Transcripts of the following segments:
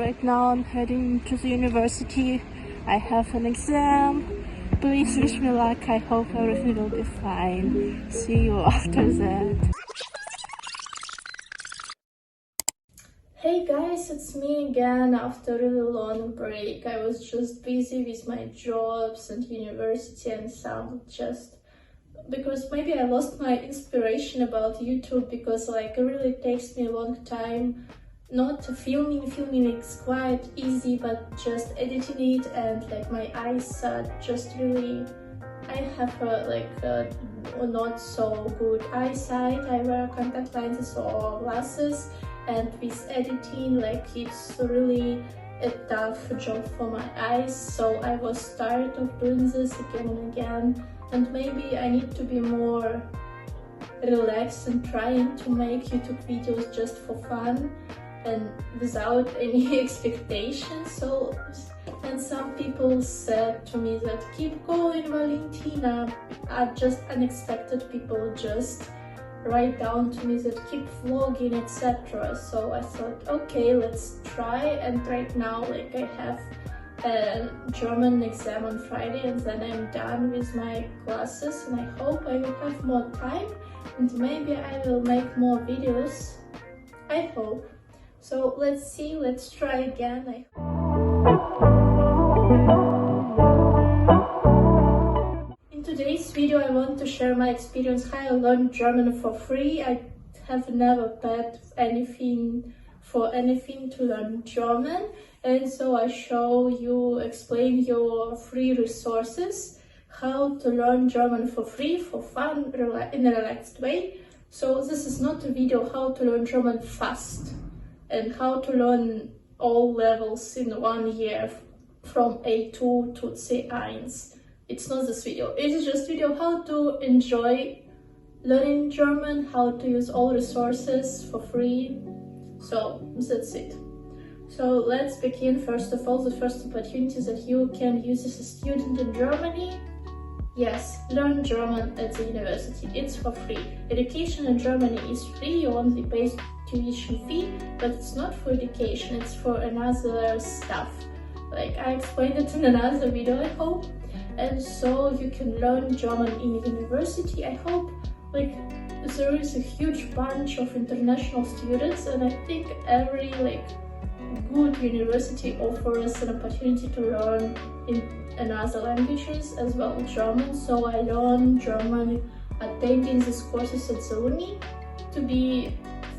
right now I'm heading to the university. I have an exam. Please wish me luck. I hope everything will be fine. See you after that. Hey guys, it's me again after a really long break. I was just busy with my jobs and university and some because maybe I lost my inspiration about YouTube, because it really takes me a long time not filming it's quite easy, but just editing it, and my eyes are just really, I have a not so good eyesight. I wear contact lenses or glasses, and with editing it's really a tough job for my eyes, so I was tired of doing this again and again, and maybe I need to be more relaxed and trying to make YouTube videos just for fun and without any expectations. And some people said to me that keep going, Valentina. Are just unexpected people just write down to me that keep vlogging, etc. So I thought, okay, let's try. And right now I have a German exam on Friday, and then I'm done with my classes, and I hope I will have more time and maybe I will make more videos. I hope. So let's see, let's try again. In today's video I want to share my experience how I learned German for free. I have never paid anything to learn German, and so I explain your free resources, how to learn German for free, for fun, in a relaxed way. So this is not a video how to learn German fast and how to learn all levels in 1 year from A2 to C1. It's not this video. It is just video how to enjoy learning German, how to use all resources for free. So that's it. So let's begin. First of all, the first opportunity that you can use as a student in Germany. Yes, learn German at the university. It's for free. Education in Germany is free. You only pay tuition fee, but it's not for education. It's for another stuff. I explained it in another video, I hope. And so you can learn German in university. I hope there is a huge bunch of international students, and I think every good university offers an opportunity to learn in other languages as well, German. So I learned German attending these courses at the uni. To be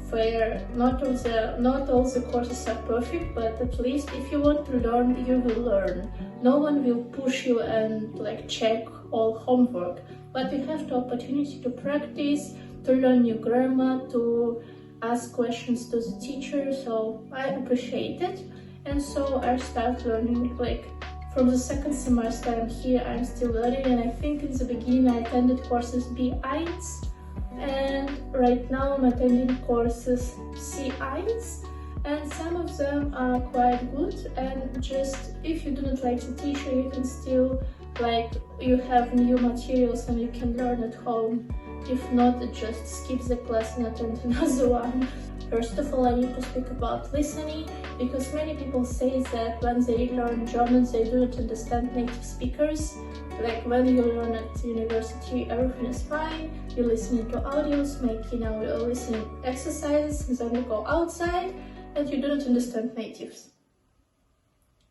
fair, not all the courses are perfect, but at least if you want to learn, you will learn. No one will push you and check all homework, but you have the opportunity to practice, to learn new grammar, to ask questions to the teacher. So I appreciate it, and so I start learning from the second semester I'm here. I'm still learning, and I think in the beginning I attended courses B1, and right now I'm attending courses C1, and some of them are quite good. And just if you do not like the teacher, you can still you have new materials and you can learn at home. If not, just skip the class and attend another one. First of all, I need to speak about listening, because many people say that when they learn German, they do not understand native speakers. When you learn at university, everything is fine. You're listening to audios, making your listening exercises, and then you go outside and you do not understand natives.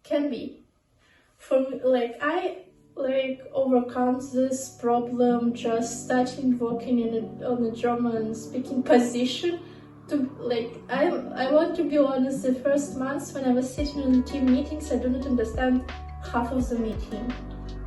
Can be. For me, I overcome this problem just starting working on a German speaking position. I want to be honest, the first months when I was sitting in team meetings, I do not understand half of the meeting.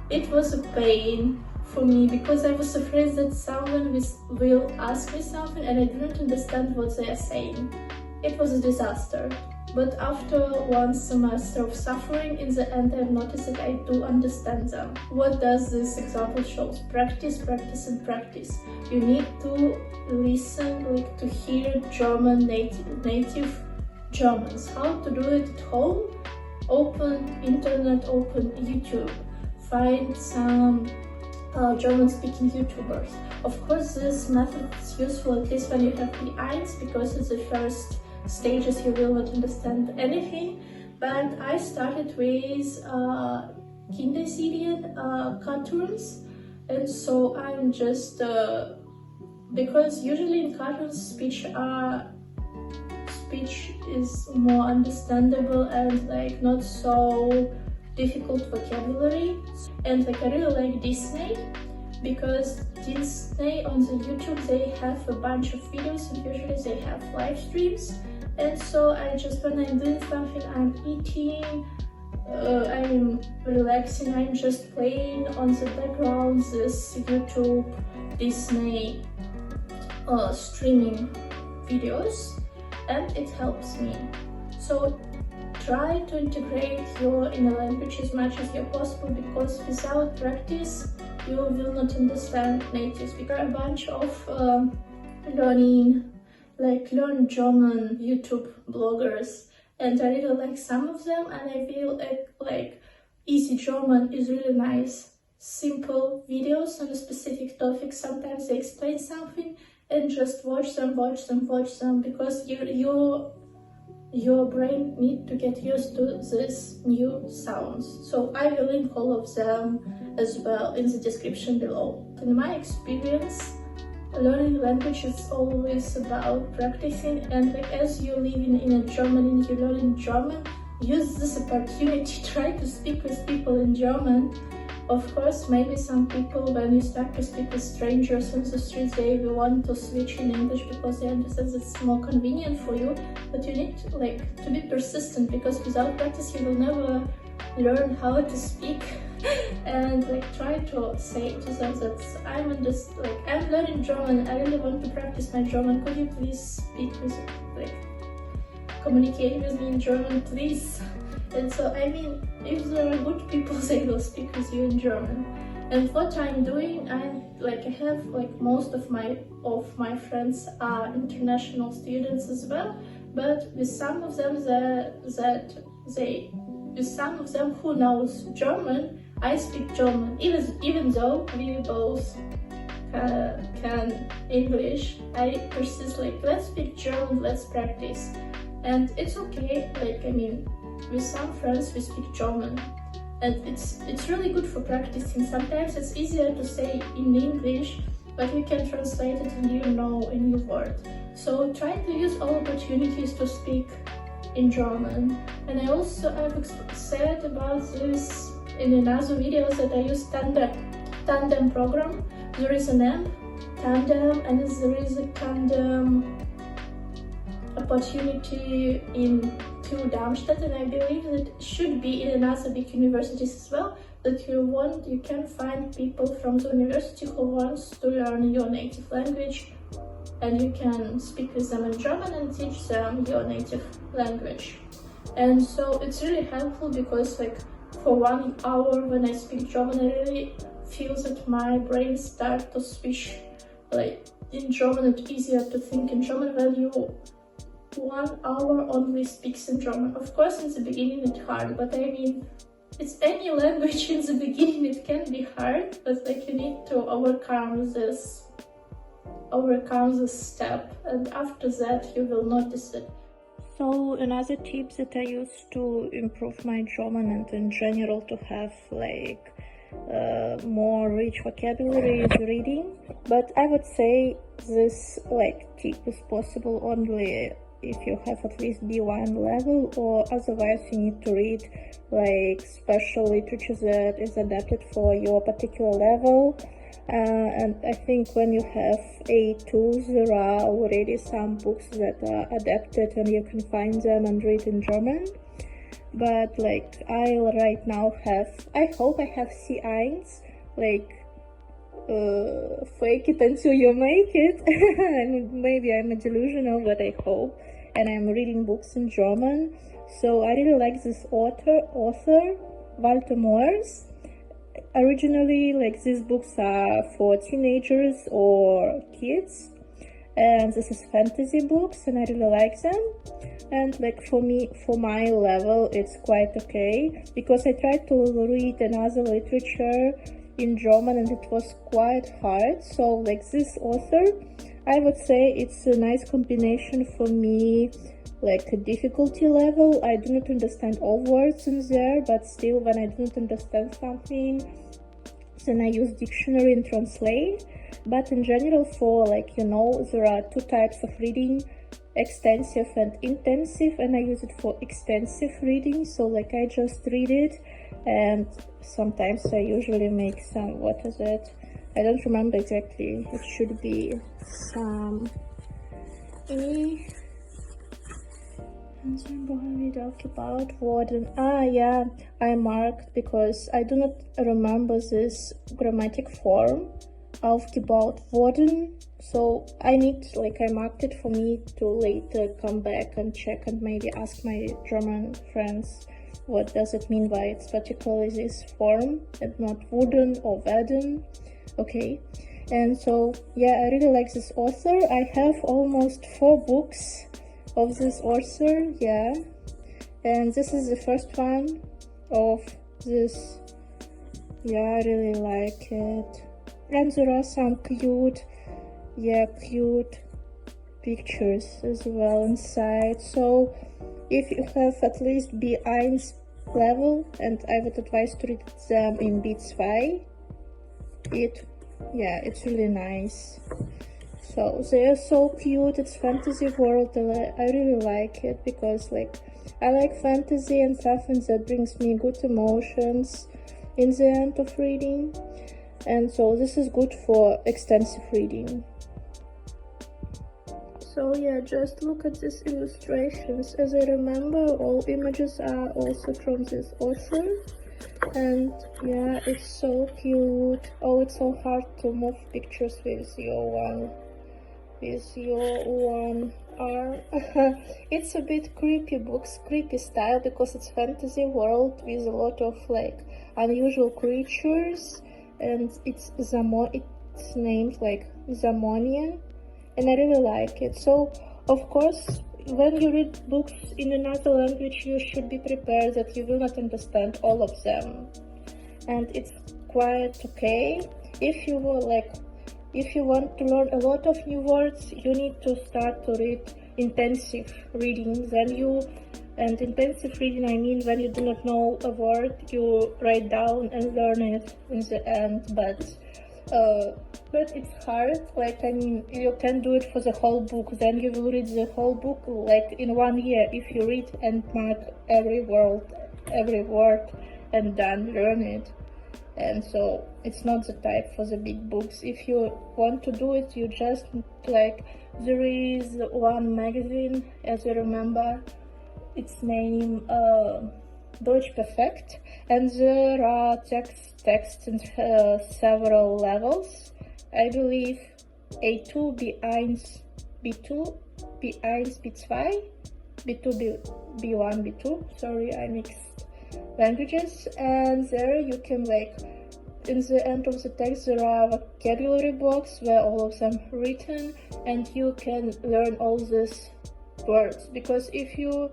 It was a pain for me because I was afraid that someone will ask me something and I do not understand what they are saying. It was a disaster. But after 1 semester of suffering, in the end I've noticed that I do understand them. What does this example show? Practice, practice, and practice. You need to listen, to hear German native Germans. How to do it at home? Open internet, open YouTube. Find some German-speaking YouTubers. Of course, this method is useful at least when you have B1, because it's the first stages you will not understand anything, but I started with Kinderserien cartoons, and so I'm just because usually in cartoons speech is more understandable and like not so difficult vocabulary. And like I really like Disney, because Disney on the YouTube they have a bunch of videos and usually they have live streams, and so I just, when I'm doing something, I'm eating, I'm relaxing, I'm just playing on the background this YouTube Disney streaming videos, and it helps me. So try to integrate your inner language as much as possible, because without practice you will not understand natives. There are a bunch of learn German YouTube bloggers, and I really like some of them, and I feel like Easy German is really nice. Simple videos on a specific topic, sometimes they explain something, and just watch them, because your brain needs to get used to these new sounds. So I will link all of them as well in the description below. In my experience, learning language is always about practicing, and like as you live in Germany and you learn German, use this opportunity, try to speak with people in German. Of course, maybe some people, when you start to speak with strangers on the street, they will want to switch in English because they understand it's more convenient for you. But you need to be persistent, because without practice you will never learn how to speak. And try to say to them that I'm learning German, I really want to practice my German. Could you please speak with communicate with me in German, please? And so, I mean, if there are good people, they will speak with you in German. And what I'm doing, I have most of my friends are international students as well, but with some of them with some of them who knows German, I speak German, even though we both can English. I persist, let's speak German, let's practice. And it's okay, I mean, with some friends we speak German, and it's really good for practicing. Sometimes it's easier to say in English, but you can translate it and you know a new word. So try to use all opportunities to speak in German. And I've said about this in another video that I use tandem program. There is an app, Tandem, and there is a tandem opportunity in TU Darmstadt, and I believe that should be in another big universities as well, that you can find people from the university who wants to learn your native language, and you can speak with them in German and teach them your native language. And so it's really helpful, because for 1 hour when I speak German, I really feel that my brain starts to switch in German. It's easier to think in German when you 1 hour only speaks in German. Of course, in the beginning it's hard, but I mean, it's any language in the beginning, it can be hard, but you need to overcome this step, and after that you will notice it. So another tip that I use to improve my German and in general to have more rich vocabulary is reading, but I would say this tip is possible only if you have at least B1 level, or otherwise you need to read special literature that is adapted for your particular level. And I think when you have A2, there are already some books that are adapted and you can find them and read in German. But I right now I hope I have C1, fake it until you make it. Maybe I'm delusional, but I hope. And I'm reading books in German, so I really like this author Walter Moers. Originally, these books are for teenagers or kids, and this is fantasy books, and I really like them. And for my level, it's quite okay, because I tried to read another literature in German and it was quite hard. So this author, I would say it's a nice combination for me like a difficulty level. I do not understand all words in there, but still when I don't understand something, then I use dictionary and translate. But in general, for like, you know, there are two types of reading, extensive and intensive, and I use it for extensive reading. So like I just read it, and sometimes I usually make some, what is it? I don't remember exactly. It should be some and then we talk about warden. Yeah, I marked because I do not remember this grammatic form. Aufgebaut worden. So I need, like, I marked it for me to later come back and check and maybe ask my German friends what does it mean by it's particularly this form and not wurden or werden. Okay. And so yeah, I really like this author. I have almost 4 books of this author, yeah, and this is the first one of this. Yeah, I really like it, and there are some cute pictures as well inside. So if you have at least B1 level, and I would advise to read them in B2, it's really nice. So they are so cute. It's fantasy world, and I really like it because like I like fantasy and stuff, and that brings me good emotions in the end of reading. And so this is good for extensive reading. So yeah, just look at these illustrations. As I remember, all images are also from this author. And yeah, it's so cute. Oh, it's so hard to move pictures with your one arm. It's a bit creepy style, because it's fantasy world with a lot of like unusual creatures, and it's named like Zamonia, and I really like it. So of course, when you read books in another language, you should be prepared that you will not understand all of them, and it's quite okay. If you want to learn a lot of new words, you need to start to read intensive reading. And intensive reading, I mean when you do not know a word, you write down and learn it in the end. But it's hard. Like, I mean, you can do it for the whole book. Then you will read the whole book like in 1 year if you read and mark every word, and then learn it. And so it's not the type for the big books. If you want to do it, you just like, there is one magazine, as you remember, its name Deutsch Perfect, and there are texts in several levels. I believe A2, B1, B2, B1, B2, B2, B1, B2. Sorry, I mixed languages. And there you can, like, in the end of the text there are vocabulary box where all of them are written, and you can learn all these words. Because if you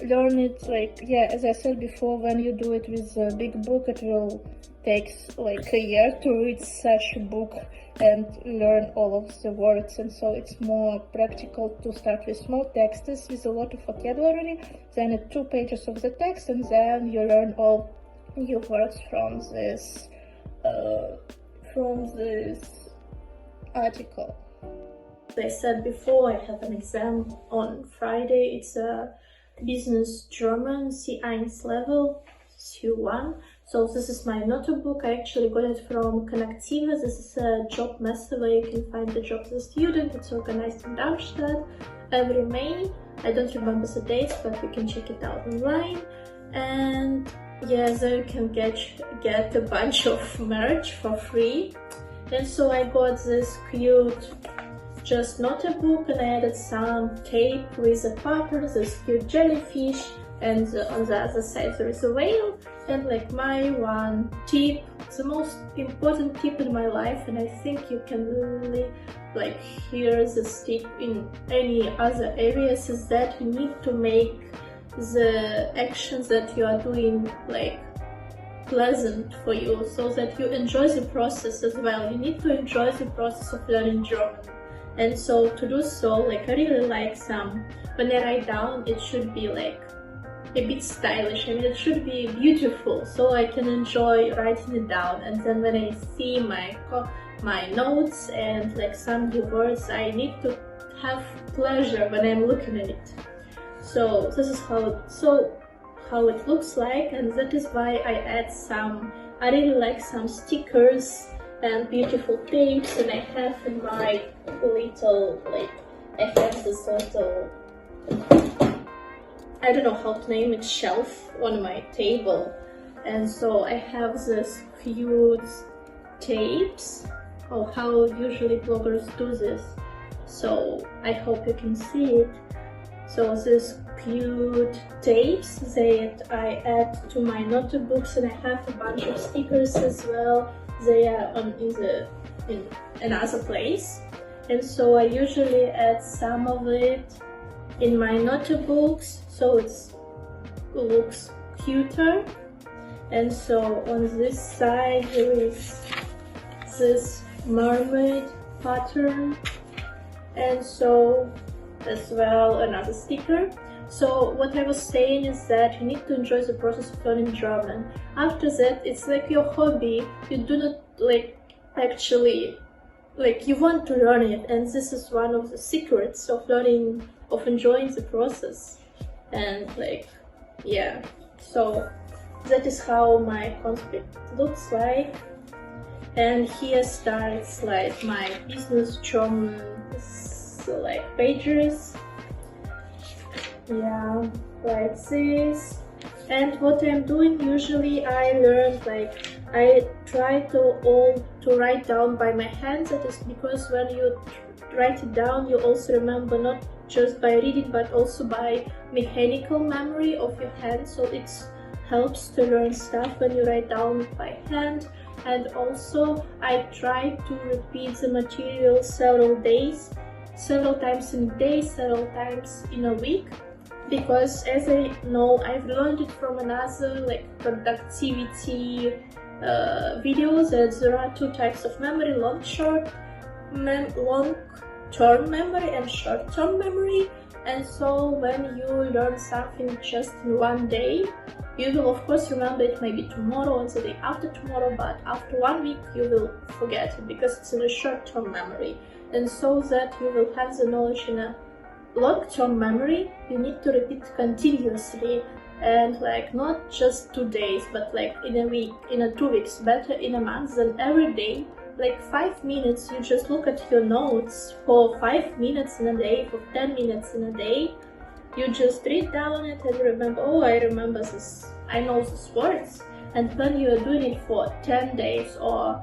learn it, like, yeah, as I said before, when you do it with a big book, it will take like a year to read such a book and learn all of the words. And so it's more practical to start with small texts with a lot of vocabulary, then 2 pages of the text, and then you learn all new words from this article. As I said before, I have an exam on Friday. It's a business German C1 level, C1. So this is my notebook. I actually got it from Connectiva. This is a job messe where you can find the job as a student. It's organized in Darmstadt every May. I don't remember the dates, but you can check it out online. And yeah, there you can get a bunch of merch for free. And so I got this cute just notebook, and I added some tape with a pattern, this cute jellyfish, and on the other side there is a whale. And like my one tip, the most important tip in my life, and I think you can really like hear this tip in any other areas, is that you need to make the actions that you are doing like pleasant for you, so that you enjoy the process as well. You need to enjoy the process of learning German. And so to do so, like I really like some, when I write down, it should be like a bit stylish, and it should be beautiful, so I can enjoy writing it down. And then when I see my notes and like some new words, I need to have pleasure when I'm looking at it. So this is how it looks like, and that is why I add some. I really like some stickers and beautiful tapes, and I have in my little, like, I have this little, I don't know how to name it, shelf on my table. And so I have this cute tapes of how usually bloggers do this. So I hope you can see it. So this cute tapes that I add to my notebooks, and I have a bunch of stickers as well. They are in another place, and so I usually add some of it in my notebooks, so it looks cuter. And so on this side there is this mermaid pattern, and so as well another sticker. So what I was saying is that you need to enjoy the process of learning German. After that, it's like your hobby. You do not like actually, like, you want to learn it, and this is one of the secrets of learning, of enjoying the process. And like, yeah, so that is how my conspect looks like. And here starts like my business German, so like pages. Yeah, like this. And what I'm doing usually, I learned, like, I try to write down by my hands. That is because when you write it down, you also remember not just by reading but also by mechanical memory of your hand. So it helps to learn stuff when you write down by hand. And also I try to repeat the material several times in a day, several times in a week. Because as I know, I've learned it from another like productivity videos, that there are two types of memory: long-term memory and short-term memory. And so when you learn something just in one day, you will of course remember it maybe tomorrow and the day after tomorrow, but after 1 week you will forget it because it's in a short-term memory. And so that you will have the knowledge in a long-term memory, you need to repeat continuously, and like not just 2 days, but like in a week, in 2 weeks, better in a month than every day. Like 5 minutes, you just look at your notes for 5 minutes in a day, for 10 minutes in a day. You just read down it and remember, oh, I remember this, I know these words. And when you are doing it for 10 days or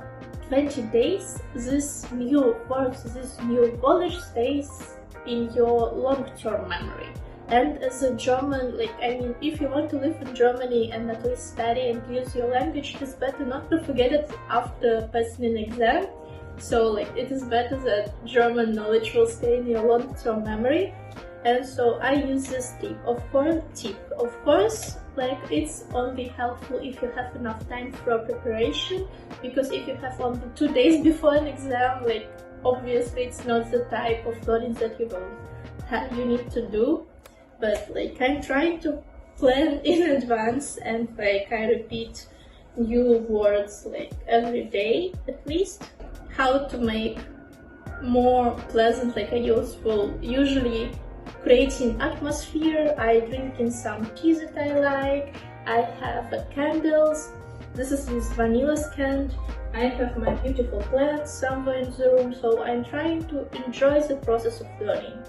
20 days, this new words, this new knowledge stays in your long-term memory. And as a German, like, I mean, if you want to live in Germany and at least study and use your language, it is better not to forget it after passing an exam. So like, it is better that German knowledge will stay in your long-term memory. And so I use this tip. Of course, like, it's only helpful if you have enough time for preparation, because if you have only 2 days before an exam, like, obviously it's not the type of learning that you need to do. But like, I'm trying to plan in advance, and like, I repeat new words like every day at least. How to make more pleasant, like a useful, usually creating atmosphere. I drink in some tea that I like. I have candles. This is this vanilla scent. I have my beautiful plants somewhere in the room, so I'm trying to enjoy the process of learning.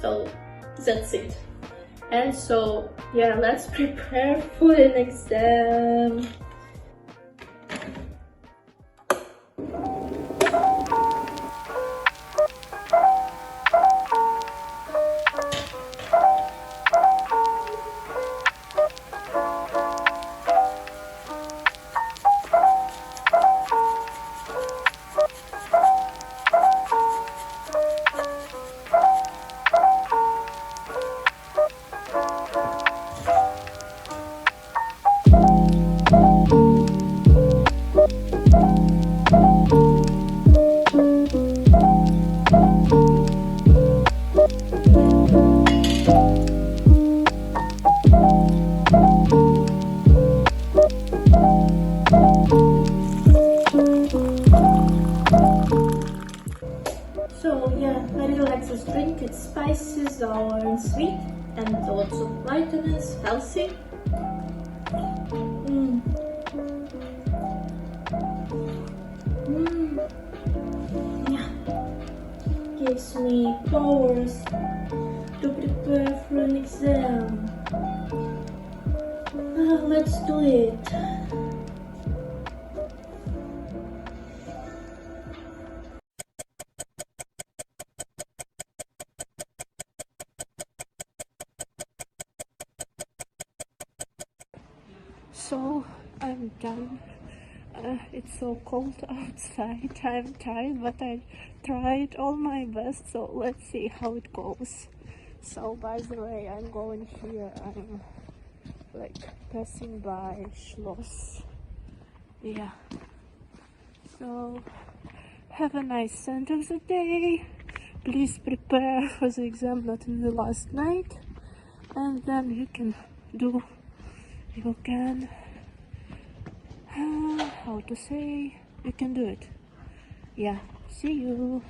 So that's it. And so, yeah, let's prepare for an exam. sour and sweet, and lots of vitamins, healthy. Mm. Yeah. Gives me powers to prepare for an exam. Let's do it. So I'm done. It's so cold outside. I'm tired, but I tried all my best. So let's see how it goes. So by the way, I'm going here. I'm like passing by Schloss. Yeah. So have a nice end of the day. Please prepare for the exam not in the last night, and then you can how to say, you can do it. Yeah, see you.